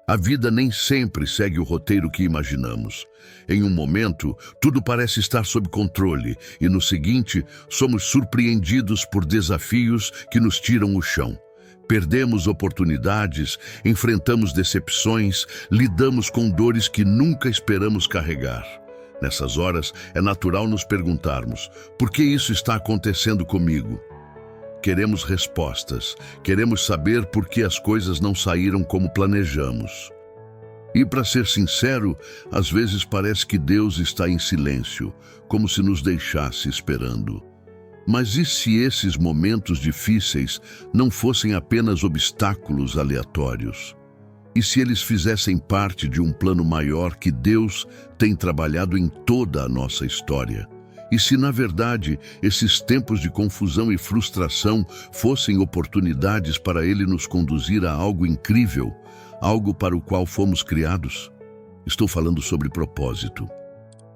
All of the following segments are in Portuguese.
A vida nem sempre segue o roteiro que imaginamos. Em um momento, tudo parece estar sob controle e no seguinte, somos surpreendidos por desafios que nos tiram o chão. Perdemos oportunidades, enfrentamos decepções, lidamos com dores que nunca esperamos carregar. Nessas horas, é natural nos perguntarmos: por que isso está acontecendo comigo? Queremos respostas, queremos saber por que as coisas não saíram como planejamos. E para ser sincero, às vezes parece que Deus está em silêncio, como se nos deixasse esperando. Mas e se esses momentos difíceis não fossem apenas obstáculos aleatórios? E se eles fizessem parte de um plano maior que Deus tem trabalhado em toda a nossa história? E se, na verdade, esses tempos de confusão e frustração fossem oportunidades para Ele nos conduzir a algo incrível, algo para o qual fomos criados? Estou falando sobre propósito.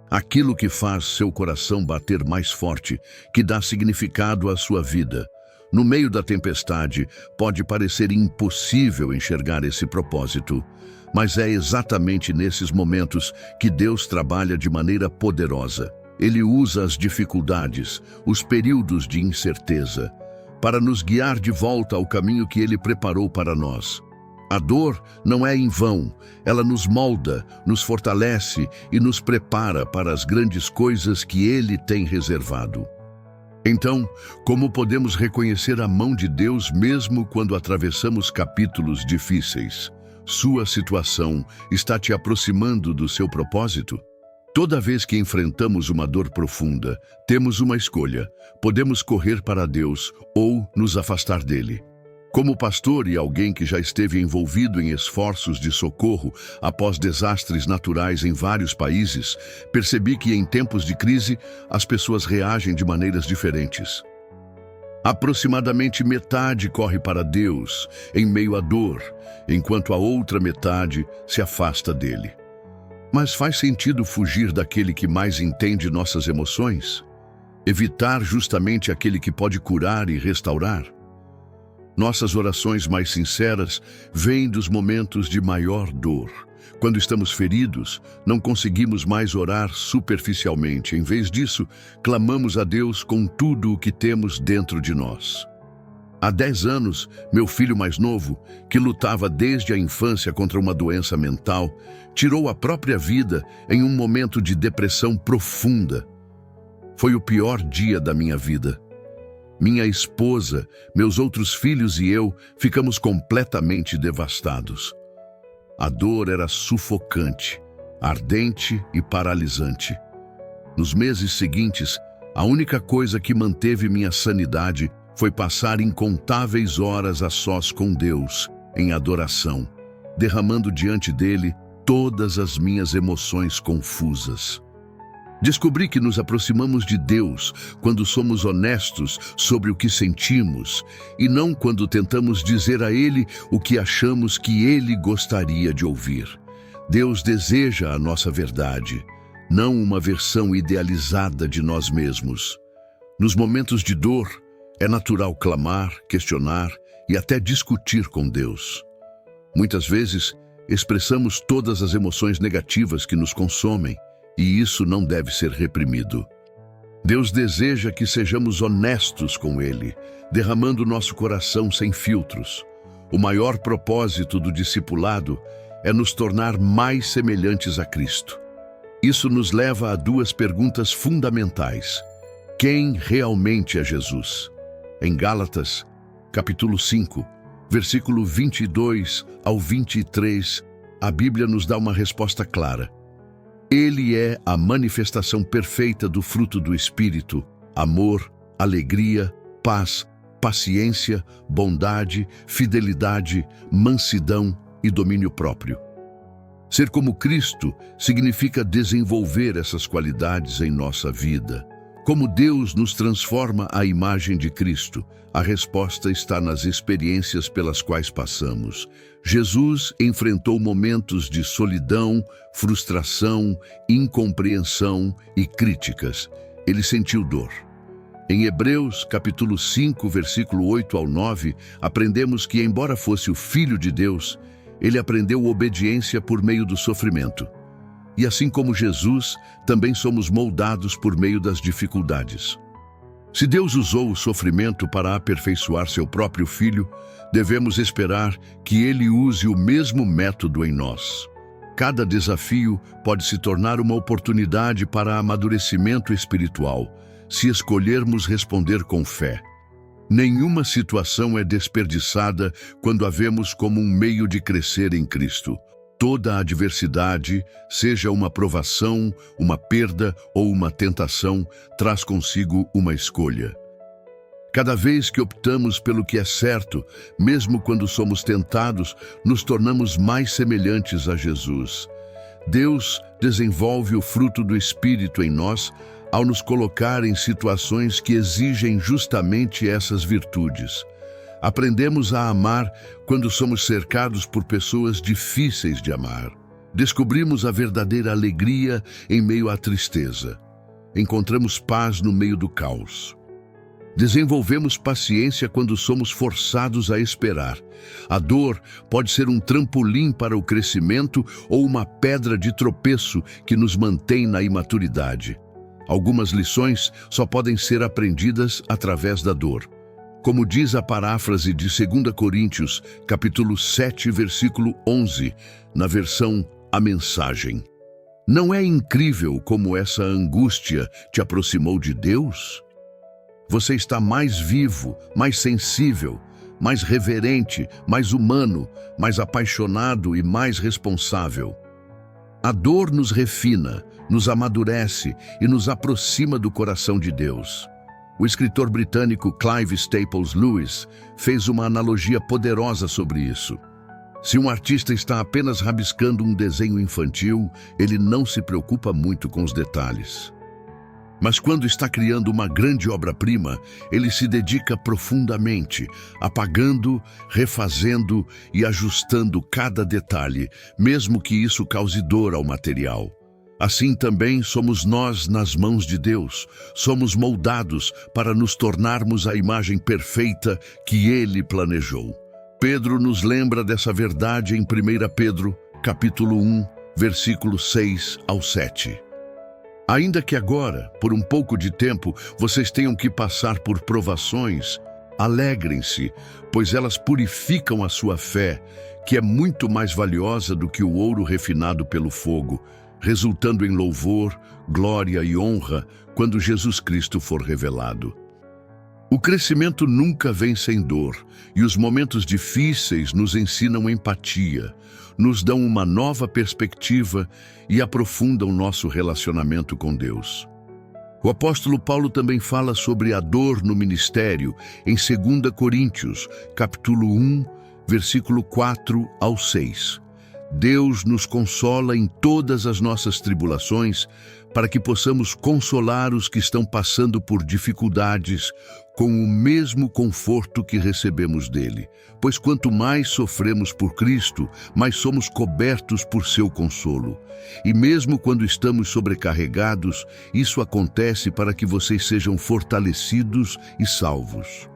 Aquilo que faz seu coração bater mais forte, que dá significado à sua vida. No meio da tempestade, pode parecer impossível enxergar esse propósito, mas é exatamente nesses momentos que Deus trabalha de maneira poderosa. Ele usa as dificuldades, os períodos de incerteza, para nos guiar de volta ao caminho que Ele preparou para nós. A dor não é em vão, ela nos molda, nos fortalece e nos prepara para as grandes coisas que Ele tem reservado. Então, como podemos reconhecer a mão de Deus mesmo quando atravessamos capítulos difíceis? Sua situação está te aproximando do seu propósito? Toda vez que enfrentamos uma dor profunda, temos uma escolha. Podemos correr para Deus ou nos afastar dele. Como pastor e alguém que já esteve envolvido em esforços de socorro após desastres naturais em vários países, percebi que em tempos de crise, as pessoas reagem de maneiras diferentes. Aproximadamente metade corre para Deus em meio à dor, enquanto a outra metade se afasta dele. Mas faz sentido fugir daquele que mais entende nossas emoções? Evitar justamente aquele que pode curar e restaurar? Nossas orações mais sinceras vêm dos momentos de maior dor. Quando estamos feridos, não conseguimos mais orar superficialmente. Em vez disso, clamamos a Deus com tudo o que temos dentro de nós. Há 10 anos, meu filho mais novo, que lutava desde a infância contra uma doença mental, tirou a própria vida em um momento de depressão profunda. Foi o pior dia da minha vida. Minha esposa, meus outros filhos e eu ficamos completamente devastados. A dor era sufocante, ardente e paralisante. Nos meses seguintes, a única coisa que manteve minha sanidade foi passar incontáveis horas a sós com Deus, em adoração, derramando diante dele todas as minhas emoções confusas. Descobri que nos aproximamos de Deus quando somos honestos sobre o que sentimos e não quando tentamos dizer a Ele o que achamos que Ele gostaria de ouvir. Deus deseja a nossa verdade, não uma versão idealizada de nós mesmos. Nos momentos de dor, é natural clamar, questionar e até discutir com Deus. Muitas vezes, expressamos todas as emoções negativas que nos consomem, e isso não deve ser reprimido. Deus deseja que sejamos honestos com Ele, derramando nosso coração sem filtros. O maior propósito do discipulado é nos tornar mais semelhantes a Cristo. Isso nos leva a 2 perguntas fundamentais. Quem realmente é Jesus? Em Gálatas, capítulo 5, versículo 22 ao 23, a Bíblia nos dá uma resposta clara. Ele é a manifestação perfeita do fruto do Espírito: amor, alegria, paz, paciência, bondade, fidelidade, mansidão e domínio próprio. Ser como Cristo significa desenvolver essas qualidades em nossa vida. Como Deus nos transforma à imagem de Cristo? A resposta está nas experiências pelas quais passamos. Jesus enfrentou momentos de solidão, frustração, incompreensão e críticas. Ele sentiu dor. Em Hebreus, capítulo 5, versículo 8 ao 9, aprendemos que, embora fosse o Filho de Deus, Ele aprendeu obediência por meio do sofrimento. E assim como Jesus, também somos moldados por meio das dificuldades. Se Deus usou o sofrimento para aperfeiçoar seu próprio Filho, devemos esperar que Ele use o mesmo método em nós. Cada desafio pode se tornar uma oportunidade para amadurecimento espiritual, se escolhermos responder com fé. Nenhuma situação é desperdiçada quando a vemos como um meio de crescer em Cristo. Toda adversidade, seja uma provação, uma perda ou uma tentação, traz consigo uma escolha. Cada vez que optamos pelo que é certo, mesmo quando somos tentados, nos tornamos mais semelhantes a Jesus. Deus desenvolve o fruto do Espírito em nós ao nos colocar em situações que exigem justamente essas virtudes. Aprendemos a amar quando somos cercados por pessoas difíceis de amar. Descobrimos a verdadeira alegria em meio à tristeza. Encontramos paz no meio do caos. Desenvolvemos paciência quando somos forçados a esperar. A dor pode ser um trampolim para o crescimento ou uma pedra de tropeço que nos mantém na imaturidade. Algumas lições só podem ser aprendidas através da dor. Como diz a paráfrase de 2 Coríntios, capítulo 7, versículo 11, na versão A Mensagem. Não é incrível como essa angústia te aproximou de Deus? Você está mais vivo, mais sensível, mais reverente, mais humano, mais apaixonado e mais responsável. A dor nos refina, nos amadurece e nos aproxima do coração de Deus. O escritor britânico Clive Staples Lewis fez uma analogia poderosa sobre isso. Se um artista está apenas rabiscando um desenho infantil, ele não se preocupa muito com os detalhes. Mas quando está criando uma grande obra-prima, ele se dedica profundamente, apagando, refazendo e ajustando cada detalhe, mesmo que isso cause dor ao material. Assim também somos nós nas mãos de Deus. Somos moldados para nos tornarmos a imagem perfeita que Ele planejou. Pedro nos lembra dessa verdade em 1 Pedro, capítulo 1, versículos 6 ao 7. Ainda que agora, por um pouco de tempo, vocês tenham que passar por provações, alegrem-se, pois elas purificam a sua fé, que é muito mais valiosa do que o ouro refinado pelo fogo, resultando em louvor, glória e honra quando Jesus Cristo for revelado. O crescimento nunca vem sem dor, e os momentos difíceis nos ensinam empatia, nos dão uma nova perspectiva e aprofundam nosso relacionamento com Deus. O apóstolo Paulo também fala sobre a dor no ministério em 2 Coríntios, capítulo 1, versículo 4 ao 6. Deus nos consola em todas as nossas tribulações, para que possamos consolar os que estão passando por dificuldades com o mesmo conforto que recebemos dele. Pois quanto mais sofremos por Cristo, mais somos cobertos por seu consolo. E mesmo quando estamos sobrecarregados, isso acontece para que vocês sejam fortalecidos e salvos.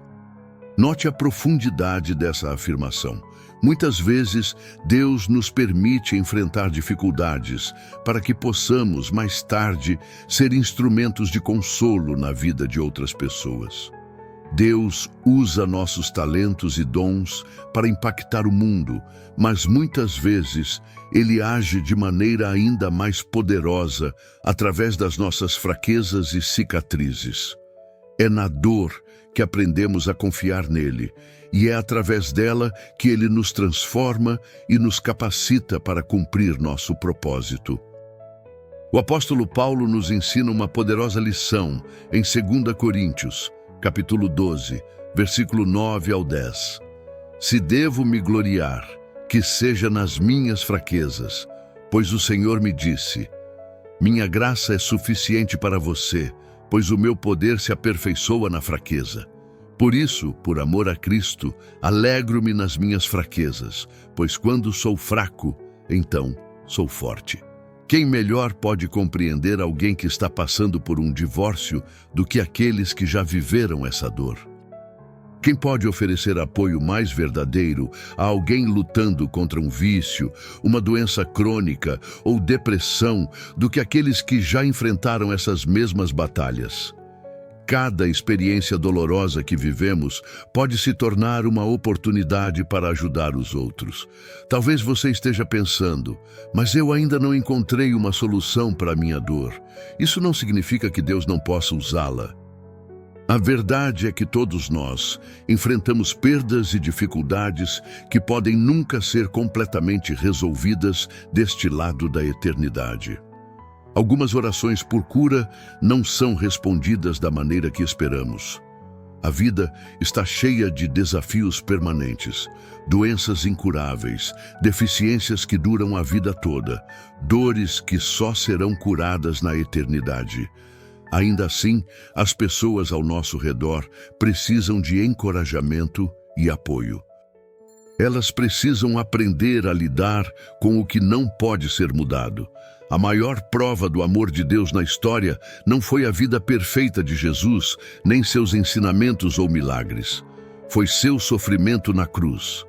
Note a profundidade dessa afirmação. Muitas vezes, Deus nos permite enfrentar dificuldades para que possamos, mais tarde, ser instrumentos de consolo na vida de outras pessoas. Deus usa nossos talentos e dons para impactar o mundo, mas muitas vezes Ele age de maneira ainda mais poderosa através das nossas fraquezas e cicatrizes. É na dor que aprendemos a confiar nele, e é através dela que ele nos transforma e nos capacita para cumprir nosso propósito. O apóstolo Paulo nos ensina uma poderosa lição em 2 Coríntios, capítulo 12, versículo 9 ao 10. Se devo me gloriar, que seja nas minhas fraquezas, pois o Senhor me disse: minha graça é suficiente para você, pois o meu poder se aperfeiçoa na fraqueza. Por isso, por amor a Cristo, alegro-me nas minhas fraquezas, pois quando sou fraco, então sou forte. Quem melhor pode compreender alguém que está passando por um divórcio do que aqueles que já viveram essa dor? Quem pode oferecer apoio mais verdadeiro a alguém lutando contra um vício, uma doença crônica ou depressão do que aqueles que já enfrentaram essas mesmas batalhas? Cada experiência dolorosa que vivemos pode se tornar uma oportunidade para ajudar os outros. Talvez você esteja pensando, mas eu ainda não encontrei uma solução para a minha dor. Isso não significa que Deus não possa usá-la. A verdade é que todos nós enfrentamos perdas e dificuldades que podem nunca ser completamente resolvidas deste lado da eternidade. Algumas orações por cura não são respondidas da maneira que esperamos. A vida está cheia de desafios permanentes, doenças incuráveis, deficiências que duram a vida toda, dores que só serão curadas na eternidade. Ainda assim, as pessoas ao nosso redor precisam de encorajamento e apoio. Elas precisam aprender a lidar com o que não pode ser mudado. A maior prova do amor de Deus na história não foi a vida perfeita de Jesus, nem seus ensinamentos ou milagres. Foi seu sofrimento na cruz.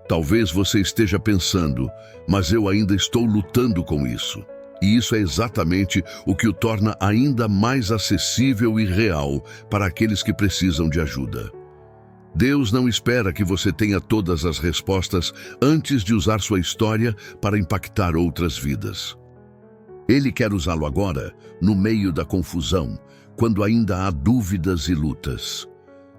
Talvez você esteja pensando, mas eu ainda estou lutando com isso. E isso é exatamente o que o torna ainda mais acessível e real para aqueles que precisam de ajuda. Deus não espera que você tenha todas as respostas antes de usar sua história para impactar outras vidas. Ele quer usá-lo agora, no meio da confusão, quando ainda há dúvidas e lutas.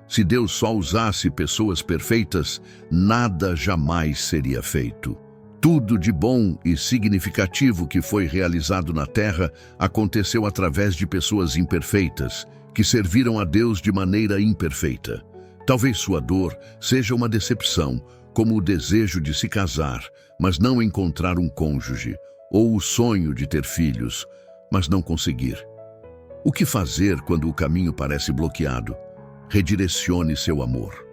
Se Deus só usasse pessoas perfeitas, nada jamais seria feito. Tudo de bom e significativo que foi realizado na Terra aconteceu através de pessoas imperfeitas, que serviram a Deus de maneira imperfeita. Talvez sua dor seja uma decepção, como o desejo de se casar, mas não encontrar um cônjuge, ou o sonho de ter filhos, mas não conseguir. O que fazer quando o caminho parece bloqueado? Redirecione seu amor.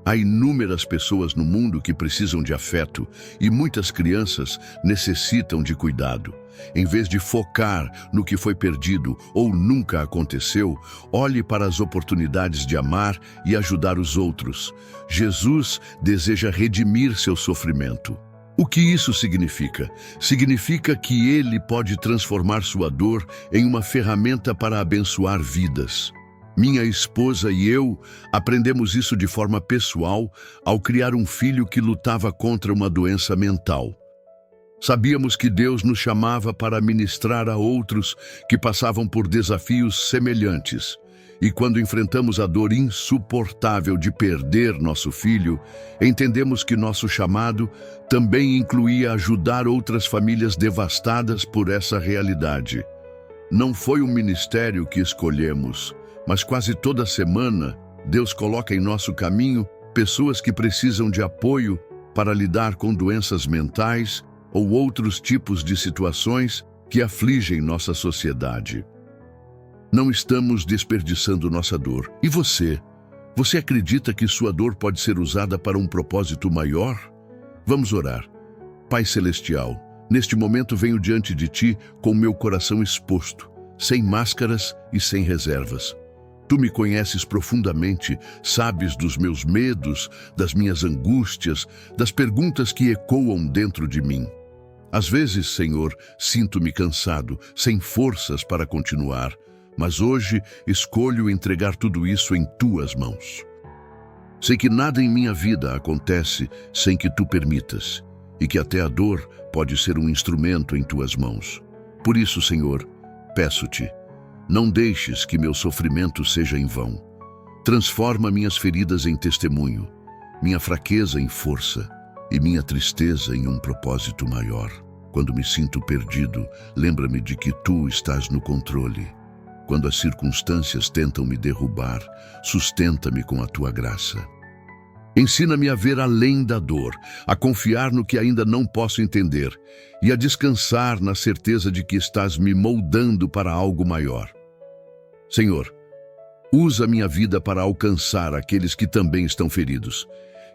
Há inúmeras pessoas no mundo que precisam de afeto e muitas crianças necessitam de cuidado. Em vez de focar no que foi perdido ou nunca aconteceu, olhe para as oportunidades de amar e ajudar os outros. Jesus deseja redimir seu sofrimento. O que isso significa? Significa que Ele pode transformar sua dor em uma ferramenta para abençoar vidas. Minha esposa e eu aprendemos isso de forma pessoal ao criar um filho que lutava contra uma doença mental. Sabíamos que Deus nos chamava para ministrar a outros que passavam por desafios semelhantes. E quando enfrentamos a dor insuportável de perder nosso filho, entendemos que nosso chamado também incluía ajudar outras famílias devastadas por essa realidade. Não foi um ministério que escolhemos, mas quase toda semana, Deus coloca em nosso caminho pessoas que precisam de apoio para lidar com doenças mentais ou outros tipos de situações que afligem nossa sociedade. Não estamos desperdiçando nossa dor. E você? Você acredita que sua dor pode ser usada para um propósito maior? Vamos orar. Pai Celestial, neste momento venho diante de Ti com meu coração exposto, sem máscaras e sem reservas. Tu me conheces profundamente, sabes dos meus medos, das minhas angústias, das perguntas que ecoam dentro de mim. Às vezes, Senhor, sinto-me cansado, sem forças para continuar, mas hoje escolho entregar tudo isso em Tuas mãos. Sei que nada em minha vida acontece sem que Tu permitas, e que até a dor pode ser um instrumento em Tuas mãos. Por isso, Senhor, peço-Te, não deixes que meu sofrimento seja em vão. Transforma minhas feridas em testemunho, minha fraqueza em força e minha tristeza em um propósito maior. Quando me sinto perdido, lembra-me de que Tu estás no controle. Quando as circunstâncias tentam me derrubar, sustenta-me com a Tua graça. Ensina-me a ver além da dor, a confiar no que ainda não posso entender e a descansar na certeza de que estás me moldando para algo maior. Senhor, usa minha vida para alcançar aqueles que também estão feridos.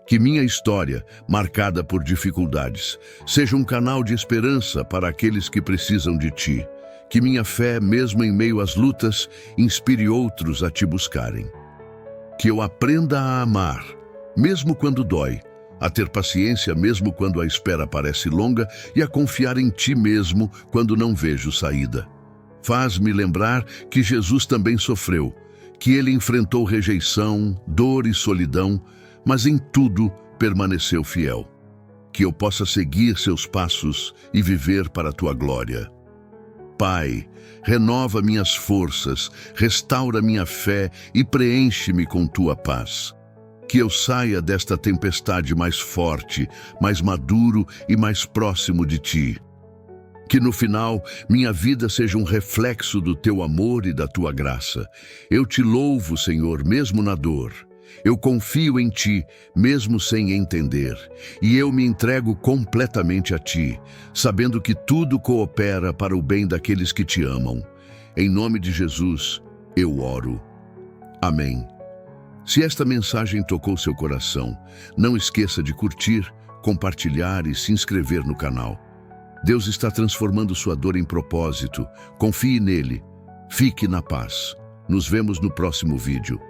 Que minha história, marcada por dificuldades, seja um canal de esperança para aqueles que precisam de Ti. Que minha fé, mesmo em meio às lutas, inspire outros a Te buscarem. Que eu aprenda a amar, mesmo quando dói, a ter paciência mesmo quando a espera parece longa e a confiar em Ti mesmo quando não vejo saída. Faz-me lembrar que Jesus também sofreu, que Ele enfrentou rejeição, dor e solidão, mas em tudo permaneceu fiel. Que eu possa seguir Seus passos e viver para a Tua glória. Pai, renova minhas forças, restaura minha fé e preenche-me com Tua paz. Que eu saia desta tempestade mais forte, mais maduro e mais próximo de Ti. Que no final minha vida seja um reflexo do Teu amor e da Tua graça. Eu Te louvo, Senhor, mesmo na dor. Eu confio em Ti, mesmo sem entender. E eu me entrego completamente a Ti, sabendo que tudo coopera para o bem daqueles que Te amam. Em nome de Jesus, eu oro. Amém. Se esta mensagem tocou seu coração, não esqueça de curtir, compartilhar e se inscrever no canal. Deus está transformando sua dor em propósito. Confie nele. Fique na paz. Nos vemos no próximo vídeo.